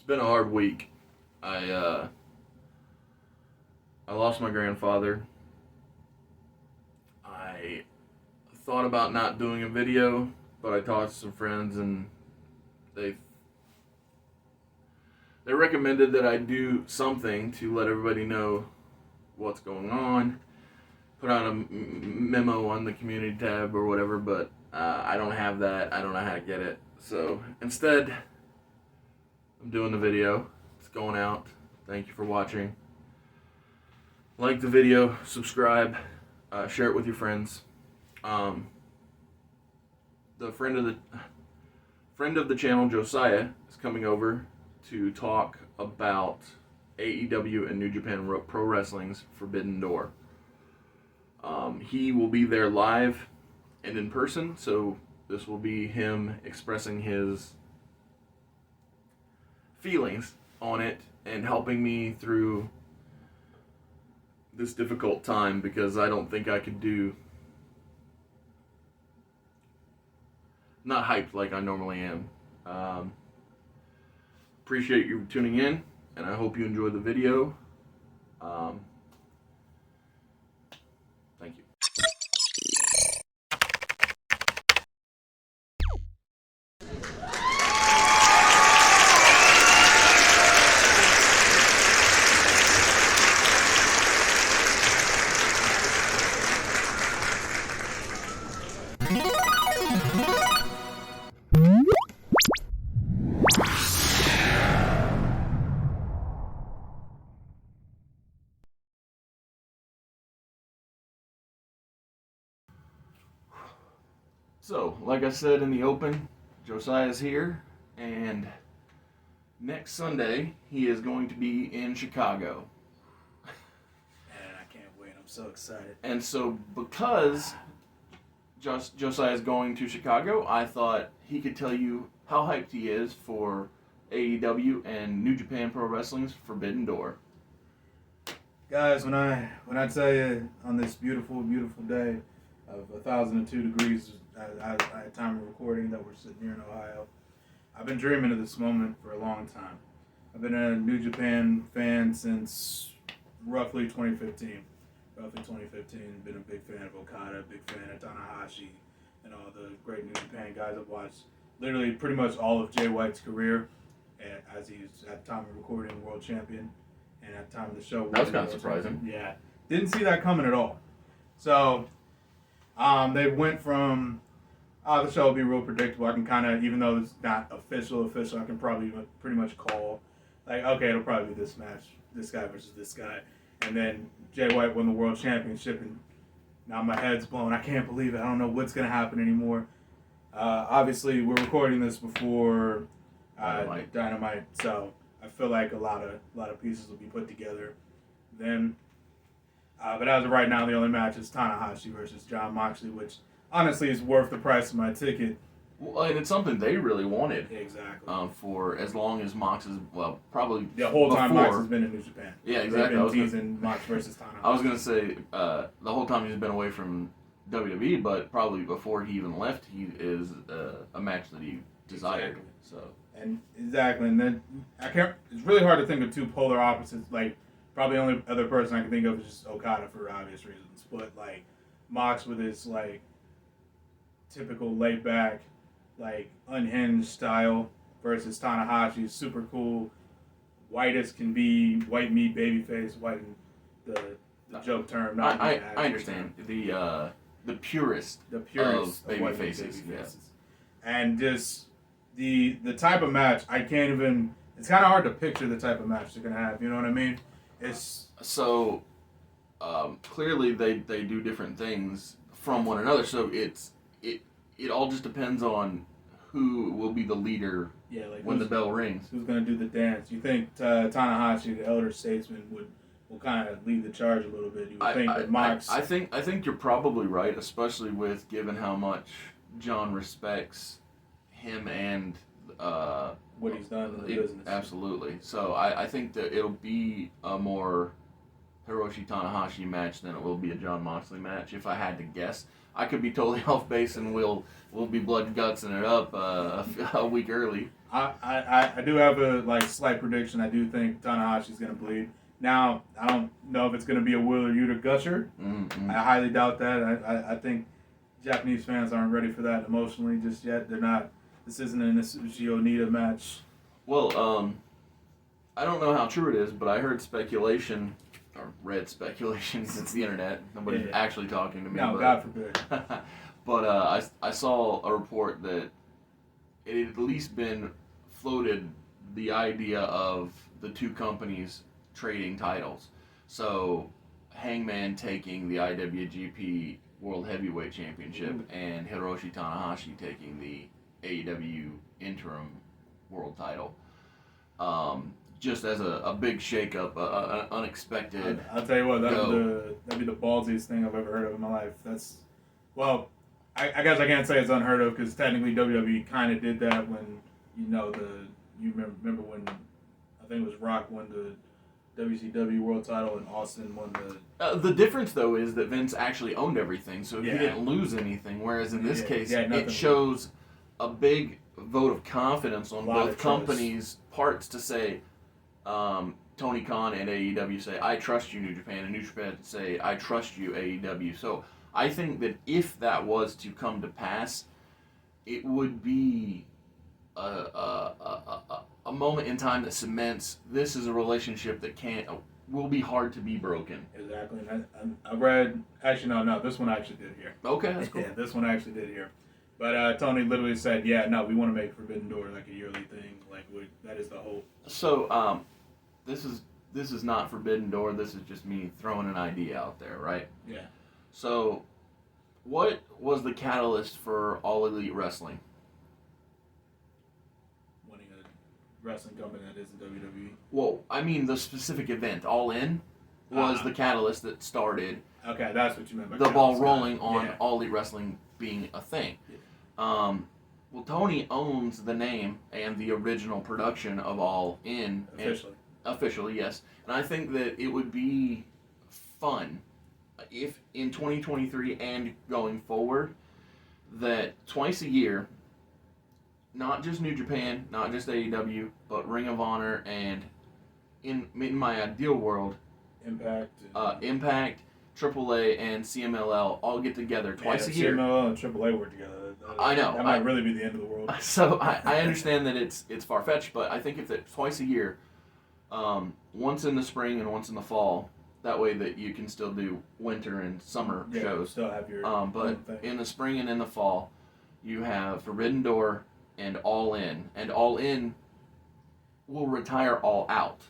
It's been a hard week. I I lost my grandfather. I thought about not doing a video, but I talked to some friends and they they recommended that I do something to let everybody know what's going on. Put out a memo on the community tab or whatever, but I don't have that. I don't know how to get it. So instead, I'm doing the video. It's going out. Thank you for watching. Like the video, subscribe, share it with your friends. The friend of the channel, Josiah, is coming over to talk about AEW and New Japan Pro Wrestling's Forbidden Door. He will be there live and in person, so this will be him expressing his feelings on it and helping me through this difficult time because I don't think I could do. Not hyped like I normally am. Appreciate you tuning in, and I hope you enjoy the video. Thank you. So, like I said in the open, Josiah's here, and next Sunday he is going to be in Chicago. Man, I can't wait. I'm so excited. And so, because Josiah is going to Chicago, I thought he could tell you how hyped he is for AEW and New Japan Pro Wrestling's Forbidden Door. Guys, when I tell you on this beautiful, beautiful day of 1,002 degrees at time of recording that we're sitting here in Ohio, I've been dreaming of this moment for a long time. I've been a New Japan fan since roughly 2015. Been a big fan of Okada, big fan of Tanahashi, and all the great New Japan guys. I've watched literally pretty much all of Jay White's career as he's at the time of recording world champion, and at the time of the show. That was kind of surprising. Yeah, didn't see that coming at all. So they went from the show will be real predictable. I can kind of, even though it's not official, I can probably pretty much call like, okay, it'll probably be this match, this guy versus this guy. And then Jay White won the world championship, and now my head's blown. I can't believe it. I don't know what's going to happen anymore. Obviously, we're recording this before Dynamite, so I feel like a lot of pieces will be put together then. But as of right now, the only match is Tanahashi versus Jon Moxley, which honestly is worth the price of my ticket. Well, and it's something they really wanted. Exactly. For as long as Mox is, well, probably the whole time before. Mox has been in New Japan. Yeah, exactly. They've been teasing Mox versus Tanahashi. I was going to say, the whole time he's been away from WWE, but probably before he even left, he is a match that he desired. Exactly. So. And then it's really hard to think of two polar opposites. Like, probably the only other person I can think of is just Okada for obvious reasons. But, like, Mox with his, like, typical laid back, like, unhinged style versus Tanahashi, super cool, white as can be, white meat, babyface, white in the joke term. Not I understand term. The purest of baby faces. Yeah. And just the type of match, I can't even. It's kind of hard to picture the type of match they're gonna have. You know what I mean? It's so clearly they do different things from one another. So it all just depends on who will be the leader when the bell rings. Who's going to do the dance? You think Tanahashi, the elder statesman, will kind of lead the charge a little bit? You would think that Mox... I think you're probably right, especially with given how much John respects him and... what he's done in the business. Absolutely. So I think that it'll be a more Hiroshi Tanahashi match than it will be a Jon Moxley match, if I had to guess. I could be totally off base, and we'll be blood gutsing it up a week early. I do have a slight prediction. I do think Tanahashi's gonna bleed. Now I don't know if it's gonna be a Wheeler Yuta gusher. Mm-hmm. I highly doubt that. I think Japanese fans aren't ready for that emotionally just yet. They're not. This isn't an Isushi Onita match. Well, I don't know how true it is, but I heard speculation, or read speculation, it's the internet. Nobody's actually talking to me. No, God forbid. But I saw a report that it had at least been floated the idea of the two companies trading titles. So Hangman taking the IWGP World Heavyweight Championship and Hiroshi Tanahashi taking the AEW Interim World title. Just as a big shakeup, an unexpected. I'll tell you what, that'd be the ballsiest thing I've ever heard of in my life. I guess I can't say it's unheard of because technically WWE kind of did that when you remember when I think it was Rock won the WCW World title and Austin won the. The difference though is that Vince actually owned everything, so he didn't lose anything. Whereas in this case, it shows a big vote of confidence on both companies' parts to say. Tony Khan and AEW say, I trust you, New Japan, and New Japan say, I trust you, AEW. So I think that if that was to come to pass, it would be a moment in time that cements this is a relationship that will be hard to be broken. Exactly. And I read, actually, no, this one I actually did here. Okay, that's cool. Yeah, this one I actually did here. But Tony literally said, we want to make Forbidden Door like a yearly thing. That is the hope. So, this is not Forbidden Door. This is just me throwing an idea out there, right? Yeah. So, what was the catalyst for All Elite Wrestling? Winning a wrestling company that isn't WWE. Well, I mean the specific event, All In, was the catalyst that started. Okay, that's what you meant by the ball rolling on All Elite Wrestling being a thing. Yeah. Well, Tony owns the name and the original production of All In. Officially, yes. And I think that it would be fun if in 2023 and going forward that twice a year, not just New Japan, not just AEW, but Ring of Honor and in my ideal world, Impact, AAA, and CMLL all get together twice a year. CMLL and AAA work together. I know. That might really be the end of the world. So I understand that it's far-fetched, but I think if it's twice a year, once in the spring and once in the fall, that way that you can still do winter and summer shows. Still have your but in the spring and in the fall, you have Forbidden Door and All In. And All In will retire All Out,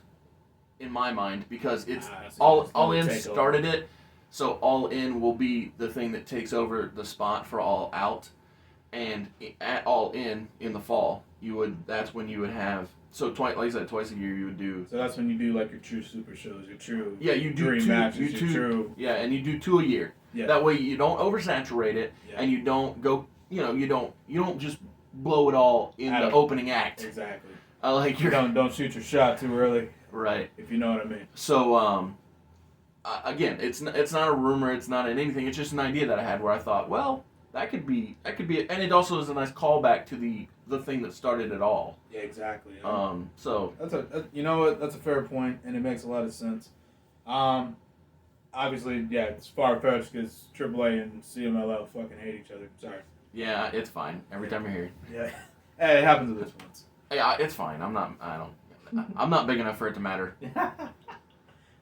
in my mind, because it's All In started it, so All In will be the thing that takes over the spot for All Out. And at All In the fall, that's when you would have, so like I said, twice a year you would do. So that's when you do your true super shows, your true you do dream matches, and you do 2 a year. Yeah. That way you don't oversaturate it, and you don't go, you don't just blow it all in the opening act. Exactly. You don't shoot your shot too early. Right. If you know what I mean. So again, it's not a rumor, it's not anything. It's just an idea that I had where I thought, well, that could be, and it also is a nice callback to the thing that started it all. Yeah, exactly. So that's a fair point, and it makes a lot of sense. Obviously, it's far-fetched because AAA and CMLL fucking hate each other. Sorry. Yeah, it's fine. Every time you're here. Yeah. Hey, it happens to this once. Yeah, it's fine. I'm not big enough for it to matter.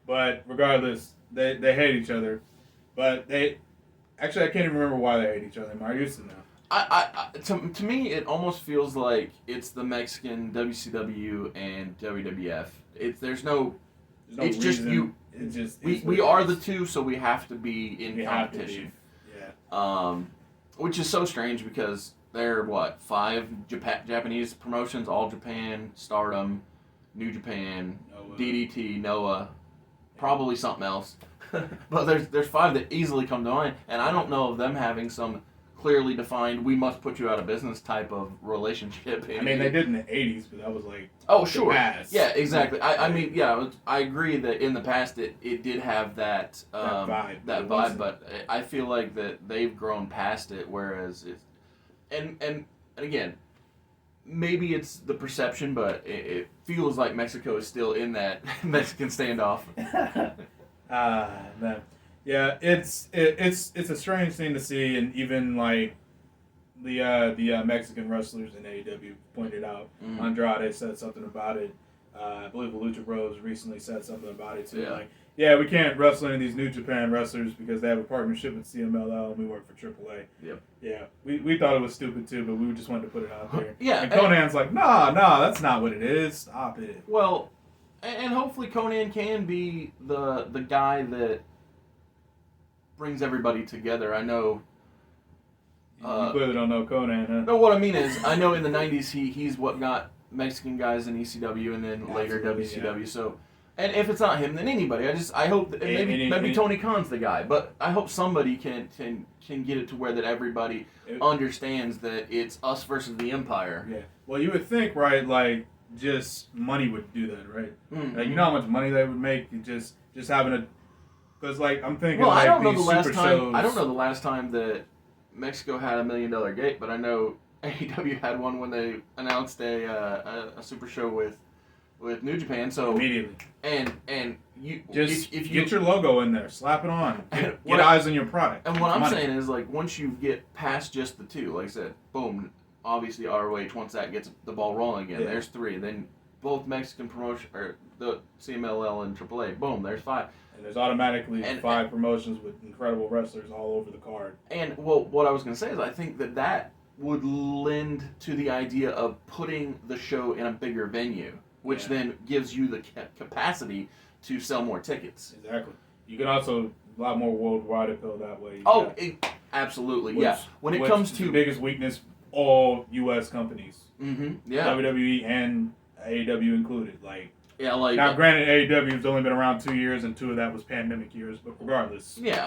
But regardless, they hate each other. But actually, I can't even remember why they hate each other. I used to know. To me, it almost feels like it's the Mexican WCW and WWF. It's just reason. you. It's just we are the two, so we have to be in competition. Yeah. Which is so strange because there are 5 Japanese promotions: All Japan, Stardom, New Japan, Noah. DDT, Noah, probably something else. But there's 5 that easily come to mind, and I don't know of them having some clearly defined, we must put you out of business type of relationship. I mean, they did in the 80s, but that was like sure. past. Yeah, exactly. I mean, I agree that in the past it did have that vibe, but I feel like that they've grown past it, whereas it's and again, maybe it's the perception, but it feels like Mexico is still in that Mexican standoff. Man. Yeah, it's a strange thing to see, and even like the Mexican wrestlers in AEW pointed out. Andrade said something about it. I believe the Lucha Bros recently said something about it too. Yeah. We can't wrestle any of these New Japan wrestlers because they have a partnership with CMLL and we work for AAA. Yep. Yeah, we thought it was stupid too, but we just wanted to put it out there. Yeah. And Conan's like, nah, that's not what it is. Stop it. Well, and hopefully Conan can be the guy that brings everybody together. I know. You clearly don't know Conan, huh? No, what I mean is, I know in the '90s he's what got Mexican guys in ECW and then later WCW. Yeah. So, and if it's not him, then anybody. I hope that maybe Tony Khan's the guy, but I hope somebody can get it to where that everybody understands that it's us versus the Empire. Yeah. Well, you would think, right? Like just money would do that, right? Mm-hmm. Like you know how much money they would make just having a. Because like I'm thinking. Well, like, I don't know the last last time. shows. I don't know the last time that Mexico had $1 million gate, but I know AEW had one when they announced a super show with New Japan. So immediately, and you just if you get your logo in there, slap it on, get eyes on your product. And what I'm saying is like once you get past just the two, like I said, boom. Obviously ROH once that gets the ball rolling again, there's 3. Then both Mexican promotion or the CMLL and AAA, boom, there's 5. And there's automatically 5 promotions with incredible wrestlers all over the card. And well, what I was going to say is I think that would lend to the idea of putting the show in a bigger venue, which then gives you the capacity to sell more tickets. Exactly. You can also a lot more worldwide appeal that way. Absolutely. When it comes to the biggest weakness, all U.S. companies. Mm-hmm. Yeah. WWE and AEW included. Like now, granted, AEW has only been around 2 years, and 2 of that was pandemic years. But regardless, it's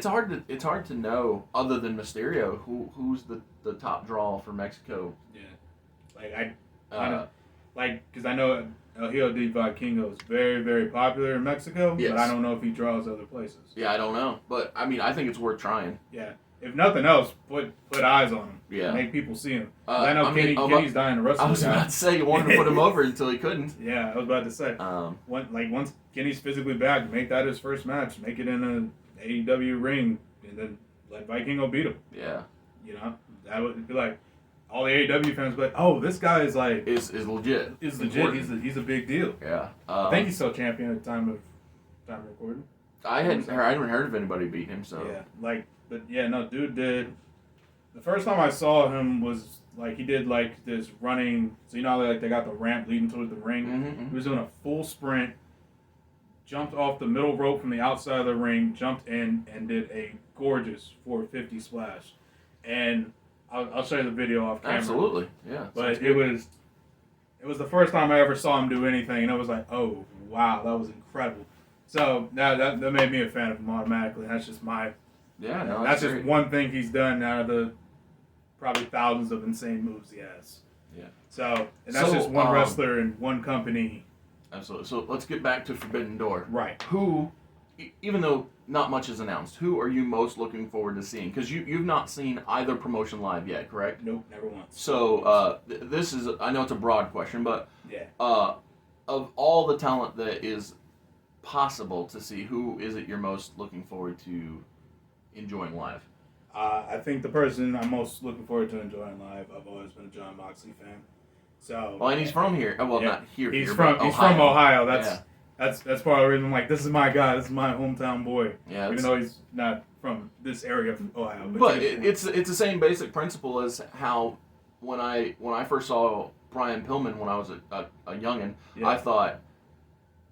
hard to know other than Mysterio who's the top draw for Mexico. Yeah, because I know El Hijo de Vikingo is very, very popular in Mexico, but I don't know if he draws other places. Yeah, I don't know, but I mean, I think it's worth trying. Yeah. If nothing else, put eyes on him. Yeah. Make people see him. I know Kenny's dying to wrestle. I was about to say you wanted to put him over until he couldn't. Yeah, I was about to say. Once Kenny's physically back, make that his first match. Make it in an AEW ring, and then let Vikingo beat him. Yeah. You know, that would be like all the AEW fans, but this guy is like is legit. Is legit. He's a big deal. Yeah. I think he's still champion at the time of recording. I hadn't heard of anybody beating him. So dude did. The first time I saw him was like he did like this running. So you know how they got the ramp leading towards the ring. Mm-hmm. He was doing a full sprint, jumped off the middle rope from the outside of the ring, jumped in, and did a gorgeous 450 splash. And I'll show you the video off camera. Absolutely, yeah. But it was the first time I ever saw him do anything, and I was like, oh wow, that was incredible. So that made me a fan of him automatically. That's just that's just one thing he's done out of the probably thousands of insane moves he has. Yeah. So that's just one wrestler and one company. Absolutely. So let's get back to Forbidden Door. Right. Who, even though not much is announced, who are you most looking forward to seeing? Because you've not seen either promotion live yet, correct? Nope, never once. So this is, I know it's a broad question, but of all the talent that is possible to see, who is it you're most looking forward to enjoying live? I think the person I'm most looking forward to enjoying live, I've always been a John Moxley fan. So. Well, and he's from here. Well, not here. He's from Ohio. That's part of the reason I'm like, this is my guy. This is my hometown boy. Yeah. Even though he's not from this area of Ohio. But it's the same basic principle as how when I first saw Brian Pillman when I was a youngin, I thought,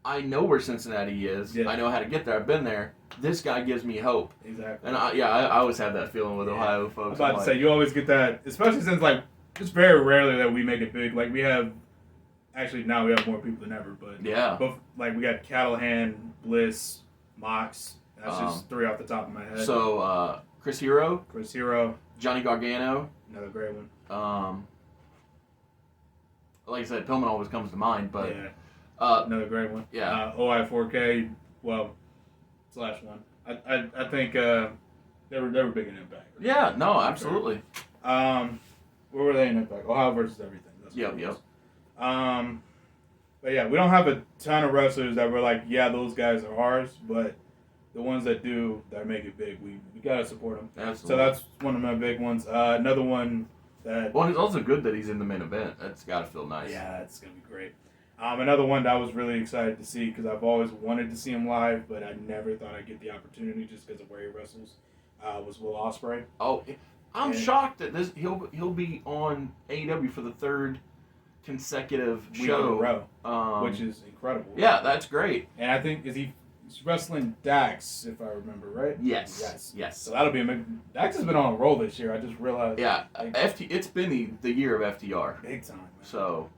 I know where Cincinnati is. Yeah. I know how to get there. I've been there. This guy gives me hope. Exactly. And I always have that feeling with Ohio folks. I was about to say, you always get that, especially since it's very rarely that we make it big. Like we have, actually now we have more people than ever. But we got Callahan, Bliss, Mox, That's just 3 off the top of my head. So Chris Hero, Johnny Gargano, another great one. Like I said, Pillman always comes to mind, but another great one. Yeah. OI4K, /1. I think they were big in Impact. Yeah, no, absolutely. Where were they in Impact? Ohio versus everything. That's Yep. But yeah, we don't have a ton of wrestlers that we're like, yeah, those guys are ours, but the ones that do, that make it big, we gotta support them. Absolutely. So that's one of my big ones. Another one that... Well, it's also good that he's in the main event. That's gotta feel nice. Yeah, it's gonna be great. Another one that I was really excited to see, because I've always wanted to see him live, but I never thought I'd get the opportunity just because of where he wrestles, was Will Ospreay. Oh, I'm shocked that he'll be on AEW for the 3rd consecutive Week show. in a row, which is incredible. Yeah, that's great. And I think, he's wrestling Dax, if I remember right? Yes. So that'll be amazing. Dax has been on a roll this year. I just realized. Yeah, it's been the year of FTR. Big time, man. So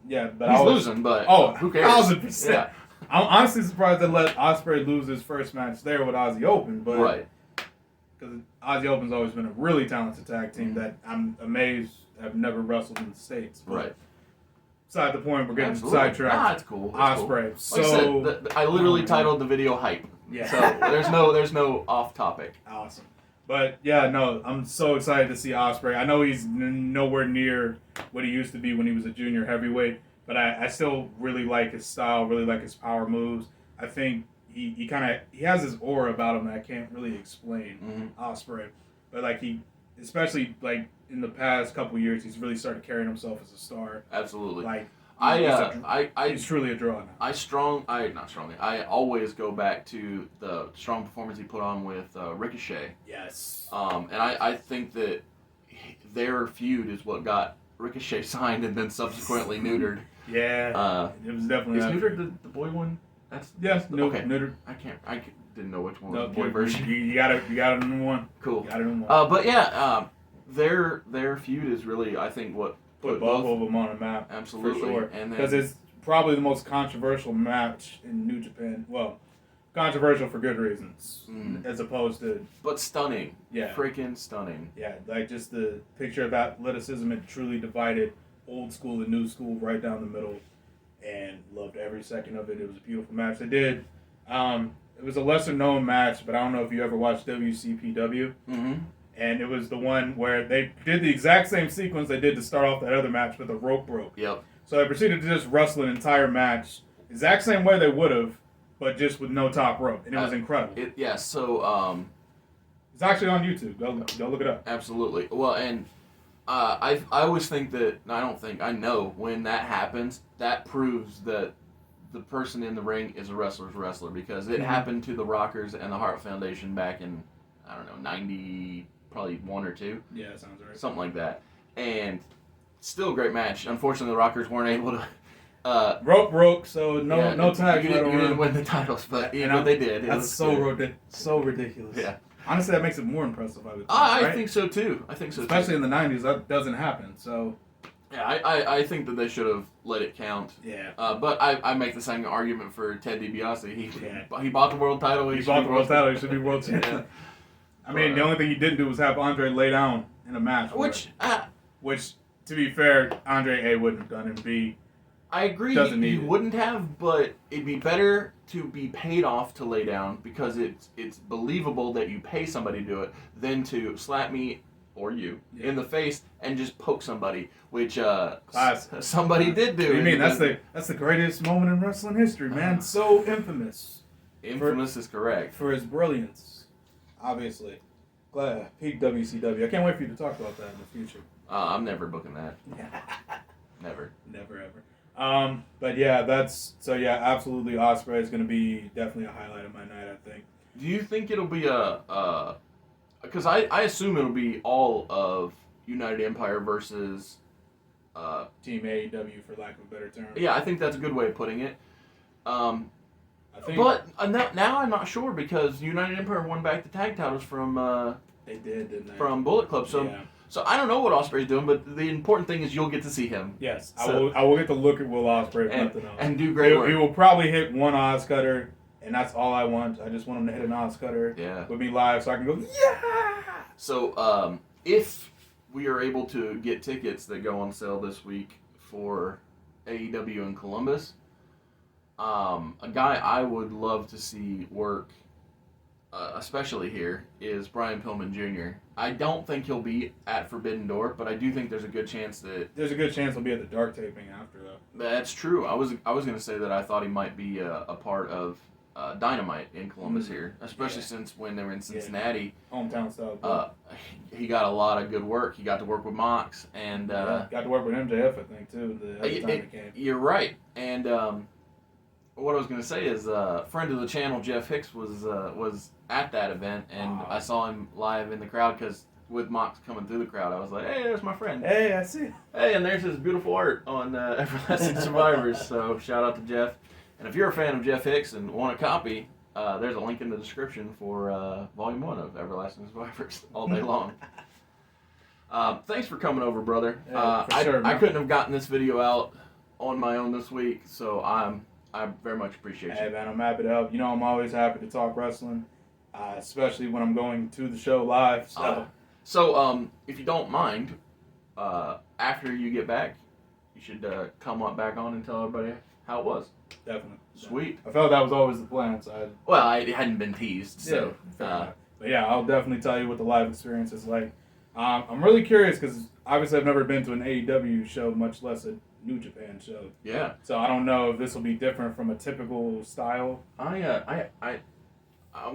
yeah, but he's losing, but who cares? 1,000%. Yeah. I'm honestly surprised they let Ospreay lose his first match there with Aussie Open, but right, because Aussie Open's always been a really talented tag team that I'm amazed have never wrestled in the States. But right. Beside the point, we're getting Absolutely. sidetracked. That's cool. Ospreay. Cool. So like I said, I literally titled the video "Hype." Yeah. So there's no off topic. Awesome. But yeah, no, I'm so excited to see Ospreay. I know he's nowhere near what he used to be when he was a junior heavyweight, but I still really like his style, really like his power moves. I think he has this aura about him that I can't really explain. Ospreay, but especially in the past couple years, he's really started carrying himself as a star. Absolutely. He's truly a draw now. I always go back to the strong performance he put on with Ricochet. Yes. And I think that their feud is what got Ricochet signed and then subsequently neutered. Yeah. It was definitely. Is neutered the boy one? Neutered. I didn't know which one was the boy version. You got it in one. Cool. You got it in one. But yeah, their feud is really, I think, what put both of them on a map. Absolutely. For sure. Because it's probably the most controversial match in New Japan. Well, controversial for good reasons, as opposed to... But stunning. Yeah. Freaking stunning. Yeah, just the picture of athleticism, it truly divided old school and new school right down the middle, and loved every second of it. It was a beautiful match. They did... it was a lesser-known match, but I don't know if you ever watched WCPW. Mm-hmm. And it was the one where they did the exact same sequence they did to start off that other match, but the rope broke. Yep. So they proceeded to just wrestle an entire match, exact same way they would have, but just with no top rope, and it was incredible. So it's actually on YouTube. Go look it up. Absolutely. Well, and I always think that I know when that happens, that proves that the person in the ring is a wrestler's wrestler, because it happened to the Rockers and the Hart Foundation back in 90. Probably 1 or 2. Yeah, that sounds right. Something like that. And still a great match. Unfortunately, the Rockers weren't able to... rope broke, so no tag. You didn't win the titles, but they did. That's so ridiculous. Yeah. Honestly, that makes it more impressive, I would think. I think so, too. Especially in the 90s, that doesn't happen, so... Yeah, I think that they should have let it count. Yeah. But I make the same argument for Ted DiBiase. He bought the world title. He bought the world title. He should be world champion. Yeah. I mean, the only thing he didn't do was have Andre lay down in a match. Which, to be fair, Andre A wouldn't have done, and B, I agree. He wouldn't have, but it'd be better to be paid off to lay down, because it's believable that you pay somebody to do it than to slap me or you in the face and just poke somebody, which somebody did do. You mean that's the greatest moment in wrestling history, man? So infamous. Infamous is correct for his brilliance. Obviously. Glad. Peak WCW. I can't wait for you to talk about that in the future. I'm never booking that. Never. Never, ever. But yeah, absolutely Ospreay is going to be definitely a highlight of my night, I think. Do you think it'll be because I assume it'll be all of United Empire versus... Team AEW, for lack of a better term. Yeah, I think that's a good way of putting it. But now I'm not sure, because United Empire won back the tag titles from they did, didn't they? From Bullet Club. So I don't know what Ospreay's doing, but the important thing is you'll get to see him. Yes, I will get to look at Will Ospreay if nothing else. And do great work. He will probably hit one Oz cutter and that's all I want. I just want them to hit an odds cutter Yeah. with me live, so I can go, yeah. So if we are able to get tickets that go on sale this week for AEW in Columbus, a guy I would love to see work, especially here, is Brian Pillman Jr. I don't think he'll be at Forbidden Door, but I do think there's a good chance that There's a good chance he'll be at the dark taping after, though. that's true. I was going to say that I thought he might be a part of Dynamite in Columbus here, especially since when they were in Cincinnati, hometown style. he got a lot of good work. He got to work with Mox, and got to work with MJF, I think, too. The other time he came. You're right. And what I was going to say is, friend of the channel Jeff Hicks was at that event, and I saw him live in the crowd because with Mox coming through the crowd, I was like, "Hey, there's my friend." Hey, I see. Hey, and there's his beautiful art on Everlasting Survivors. So shout out to Jeff. And if you're a fan of Jeff Hicks and want a copy, there's a link in the description for Volume 1 of Everlasting Survivors all day long. Thanks for coming over, brother. Yeah, sure, I couldn't have gotten this video out on my own this week, so I very much appreciate Hey, you. man, I'm happy to help. You know, I'm always happy to talk wrestling, especially when I'm going to the show live. So, if you don't mind, after you get back, you should come on back on and tell everybody how it was. Definitely. Sweet. I felt that was always the plan, so It hadn't been teased, so. but yeah, I'll definitely tell you what the live experience is like. I'm really curious because obviously I've never been to an AEW show, much less a New Japan show. Yeah. So I don't know if this will be different from a typical style. I'm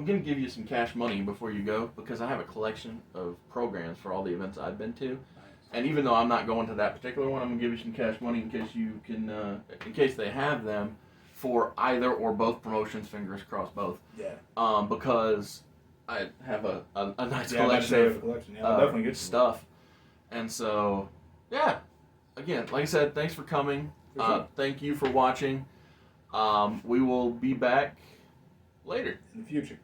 gonna give you some cash money before you go because I have a collection of programs for all the events I've been to. And even though I'm not going to that particular one, I'm gonna give you some cash money in case you can, in case they have them for either or both promotions. Fingers crossed, both. Yeah. Because I have a nice Yeah, collection of I'll definitely get stuff, and so yeah. Again, like I said, thanks for coming. Sure. Thank you for watching. We will be back later in the future.